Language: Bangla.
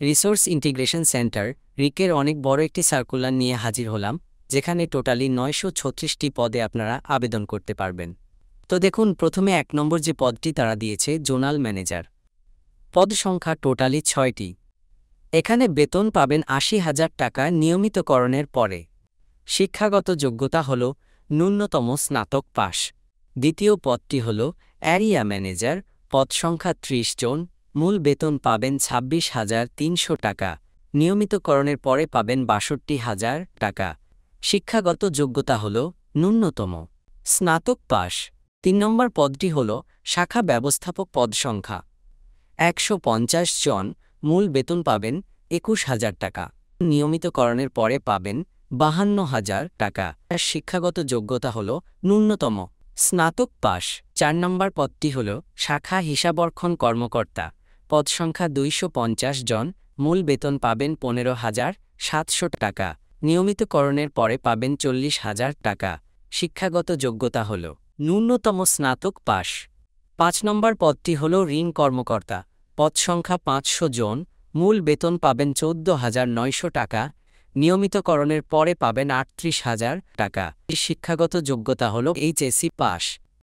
রিসোর্স ইন্টিগ্রেশন সেন্টার রিকের অনেক বড় একটি সার্কুলার নিয়ে হাজির হলাম, যেখানে টোটালি 936টি পদে আপনারা আবেদন করতে পারবেন। তো দেখুন, প্রথমে 1 নম্বর যে পদটি তারা দিয়েছে জোনাল ম্যানেজার। পদ সংখ্যা টোটালি 6টি। এখানে বেতন পাবেন 80,000 টাকা নিয়মিতকরণের পরে। শিক্ষাগত যোগ্যতা হল ন্যূনতম স্নাতক পাস। দ্বিতীয় পদটি হল এরিয়া ম্যানেজার, পদ সংখ্যা 30 জন, মূল বেতন পাবেন 26,300 টাকা, নিয়মিতকরণের পরে পাবেন 62,000 টাকা। শিক্ষাগত যোগ্যতা হল ন্যূনতম স্নাতক পাস। 3 নম্বর পদটি হল শাখা ব্যবস্থাপক, পদ সংখ্যা 150 জন, মূল বেতন পাবেন 21,000 টাকা, নিয়মিতকরণের পরে পাবেন 52,000 টাকা। শিক্ষাগত যোগ্যতা হল ন্যূনতম স্নাতক পাস। 4 নম্বর পদটি হল শাখা হিসাবরক্ষণ কর্মকর্তা, পদ সংখ্যা 250 জন, মূল বেতন পাবেন 15,700 টাকা, নিয়মিতকরণের পরে পাবেন 40,000 টাকা। শিক্ষাগত যোগ্যতা হল ন্যূনতম স্নাতক পাস। 5 নম্বর পদটি হল ঋণ কর্মকর্তা, পদ সংখ্যা 500 জন, মূল বেতন পাবেন 14,900 টাকা, নিয়মিতকরণের পরে পাবেন 38,000 টাকা। শিক্ষাগত যোগ্যতা হল এইচএসসি পাস।